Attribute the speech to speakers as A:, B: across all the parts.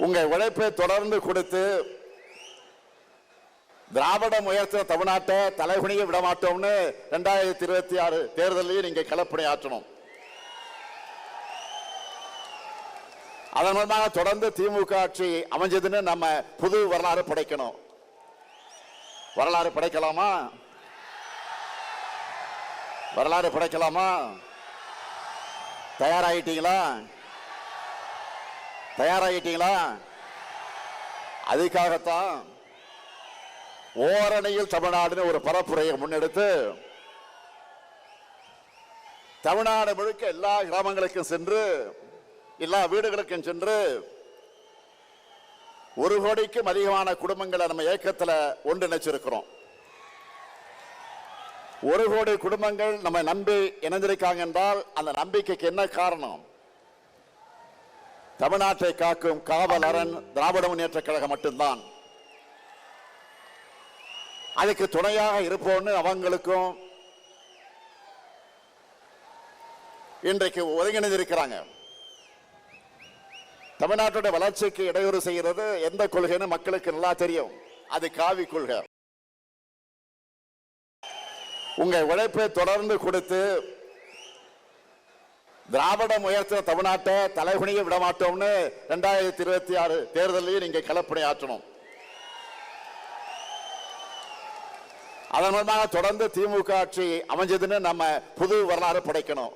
A: உங்கள் உழைப்பை தொடர்ந்து கொடுத்து திராவிடம் உயர்த்தின தமிழ்நாட்டை தலைகுனிய விடமாட்டோம்னு 2026 தேர்தலையும் நீங்க களப்பணியாற்றணும். அதன் மூலமாக தொடர்ந்து திமுக ஆட்சி அமைஞ்சதுன்னு நம்ம புது வரலாறு படைக்கணும். வரலாறு படைக்கலாமா? வரலாறு படைக்கலாமா? தயாராகிட்டீங்களா? தயாராகிட்டீங்களா? அதுக்காகத்தான் ஓரணியில் தமிழ்நாடுன்னு ஒரு பரப்புரையை முன்னெடுத்து தமிழ்நாடு முழுக்க எல்லா கிராமங்களுக்கும் சென்று எல்லா வீடுகளுக்கும் சென்று 1 கோடிக்கும் அதிகமான குடும்பங்களை நம்ம இயக்கத்தில் ஒன்றிணைச்சிருக்கிறோம். 1 கோடி குடும்பங்கள் நம்ம நம்பி இணைந்திருக்காங்க என்றால் அந்த நம்பிக்கைக்கு என்ன காரணம்? தமிழ்நாட்டை காக்கும் காவல் அரண் திராவிட முன்னேற்ற கழகம் மட்டும்தான். அதுக்கு துணையாக இருப்போம்னு அவங்களுக்கும் இன்றைக்கு ஒருங்கிணைந்திருக்கிறாங்க. தமிழ்நாட்டுடைய வளர்ச்சிக்கு இடையூறு செய்கிறது எந்த கொள்கைன்னு மக்களுக்கு நல்லா தெரியும். அது காவி கொள்கை. உங்கள் உழைப்பை தொடர்ந்து கொடுத்து திராவிடம் உயர்த்தின தமிழ்நாட்டை தலைகுனிய விடமாட்டோம்னு 2026 தேர்தலையும் நீங்க களப்பணியாற்றணும். அதன் மூலமாக தொடர்ந்து திமுக ஆட்சி அமைஞ்சதுன்னு நம்ம புது வரலாறு படைக்கணும்.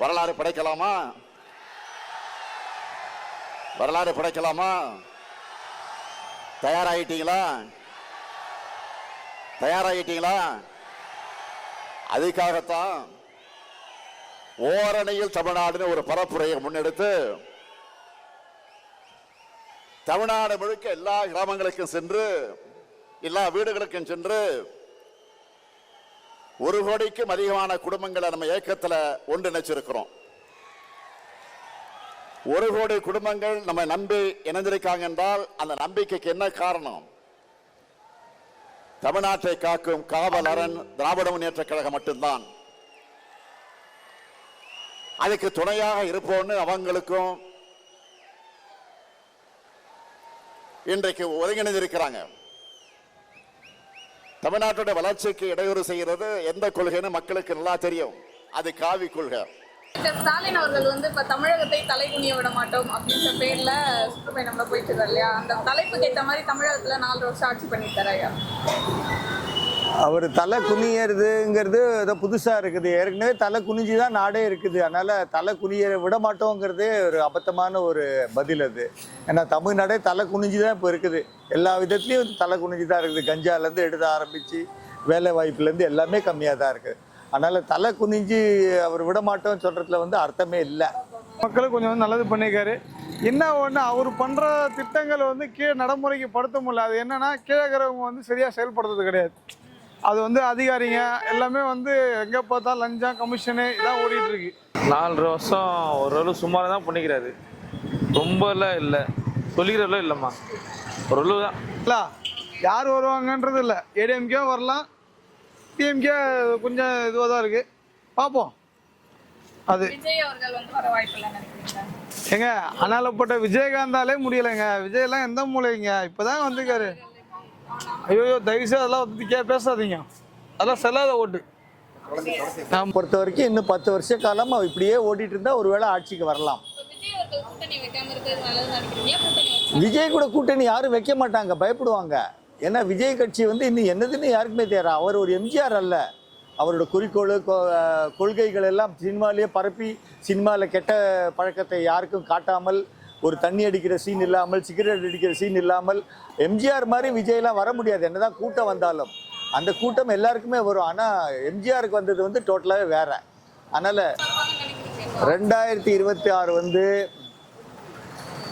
A: வரலாறு படைக்கலாமா? வரலாறு படைக்கலாமா? தயாராகிட்டீங்களா? தயாராகிட்டீங்களா? அதுக்காகத்தான் ஓரணியில் தமிழ்நாடுன்னு ஒரு பரப்புரையை முன்னெடுத்து தமிழ்நாடு முழுக்க எல்லா கிராமங்களுக்கும் சென்று எல்லா வீடுகளுக்கும் சென்று 1 கோடிக்கும் அதிகமான குடும்பங்களை நம்ம இயக்கத்தில் ஒன்றிணைச்சிருக்கிறோம். 1 கோடி குடும்பங்கள் நம்ம நம்பி இணைந்திருக்காங்க என்றால் அந்த நம்பிக்கைக்கு என்ன காரணம்? தமிழ்நாட்டை காக்கும் காவல் அரண் திராவிட முன்னேற்ற கழகம் மட்டும்தான். அதுக்கு துணையாக இருப்போம்னு அவங்களுக்கும் இன்றைக்கு ஒருங்கிணைந்திருக்கிறாங்க. தமிழ்நாட்டுடைய வளர்ச்சிக்கு இடையூறு செய்கிறது எந்த கொள்கைன்னு மக்களுக்கு நல்லா தெரியும். அது காவி கொள்கை.
B: ஸ்டாலின் அவர்கள் இப்ப தமிழகத்தை தலைகுனிய விட மாட்டோம் அப்படின்ற பேர்ல சுற்றுப்பயணம்ல போயிட்டு இருக்காரு இல்லையா? அந்த தலைப்புக்கு ஏற்ற மாதிரி தமிழகத்துல 4 வருஷம் ஆட்சி பண்ணிட்டாரா?
C: அவர் தலை குனியறதுங்கிறது ஏதோ புதுசாக இருக்குது. ஏற்கனவே தலை குனிஞ்சு தான் நாடே இருக்குது. அதனால் தலை குனிய விட மாட்டோங்கிறதே ஒரு அபத்தமான ஒரு பதில் அது. ஏன்னா தமிழ்நாடே தலை குனிஞ்சு தான் இப்போ இருக்குது. எல்லா விதத்துலேயும் தலை குனிஞ்சு தான் இருக்குது. கஞ்சாலேருந்து எடுத்து ஆரம்பித்து வேலை வாய்ப்புலேருந்து எல்லாமே கம்மியாக தான் இருக்குது. அதனால் தலை குனிஞ்சு அவர் விட மாட்டோம்னு சொல்கிறதுல அர்த்தமே இல்லை.
D: மக்களுக்கு கொஞ்சம் நல்லது பண்ணியிருக்காரு. என்ன ஒன்று, அவர் பண்ணுற திட்டங்களை கீழே நடைமுறைக்கு படுத்த முடியல. அது என்னென்னா, கீழே இருக்கிறவங்க சரியாக செயல்படுறது கிடையாது. அது அதிகாரிங்க எல்லாமே எங்கே பார்த்தாலும் லஞ்சம் கமிஷனு இதான் ஓடிட்டு இருக்கு.
E: 4 வருஷம் ஓரளவு சுமாராக தான் பண்ணிக்கிறாரு. ரொம்பலாம் இல்லை, சொல்லிக்கிறதுல இல்லைம்மா, ஓரளவு தான்.
D: இல்லை, யார் வருவாங்கன்றது இல்லை. ஏடிஎம்கே வரலாம், டிஎம்கே கொஞ்சம் இதுவாக தான் இருக்குது. பார்ப்போம். அது ஏங்க அனாலப்பட்ட விஜயகாந்தாலே முடியலைங்க. விஜயெல்லாம் எந்த மூலைங்க, இப்போதான் வந்துருக்காரு. ஐயோ தயவுசெய்து அதெல்லாம் பேசாதீங்க, அதெல்லாம் செல்லாத ஓட்டு.
C: நான் பொறுத்த வரைக்கும் இன்னும் 10 வருஷ காலம் இப்படியே ஓடிட்டு இருந்தா ஒருவேளை ஆட்சிக்கு வரலாம். விஜய் கூட கூட்டணி யாரும் வைக்க மாட்டாங்க, பயப்படுவாங்க. ஏன்னா விஜய் கட்சி இன்னும் என்னதுன்னு யாருக்குமே தெரியாது. அவர் ஒரு எம்ஜிஆர் அல்ல. அவரோட குறிக்கோள் கொள்கைகள் எல்லாம் சினிமாலேயே பரப்பி சினிமாவில் கெட்ட பழக்கத்தை யாருக்கும் காட்டாமல், ஒரு தண்ணி அடிக்கிற சீன் இல்லாமல், சிகரெட் அடிக்கிற சீன் இல்லாமல், எம்ஜிஆர் மாதிரி விஜய்லாம் வர முடியாது. என்னதான் கூட்டம் வந்தாலும் அந்த கூட்டம் எல்லாருக்குமே வரும். ஆனால் எம்ஜிஆருக்கு வந்தது டோட்டலாகவே வேற. அதனால் 2026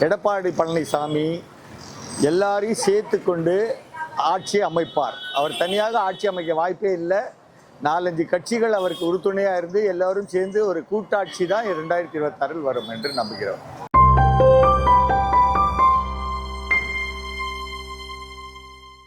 C: எடப்பாடி பழனிசாமி எல்லாரையும் சேர்த்து கொண்டு ஆட்சி அமைப்பார். அவர் தனியாக ஆட்சி அமைக்க வாய்ப்பே இல்லை. 4-5 கட்சிகள் அவருக்கு உறுதுணையாக இருந்து எல்லாரும் சேர்ந்து ஒரு கூட்டாட்சி தான் 2026 வரும் என்று நம்புகிறோம்.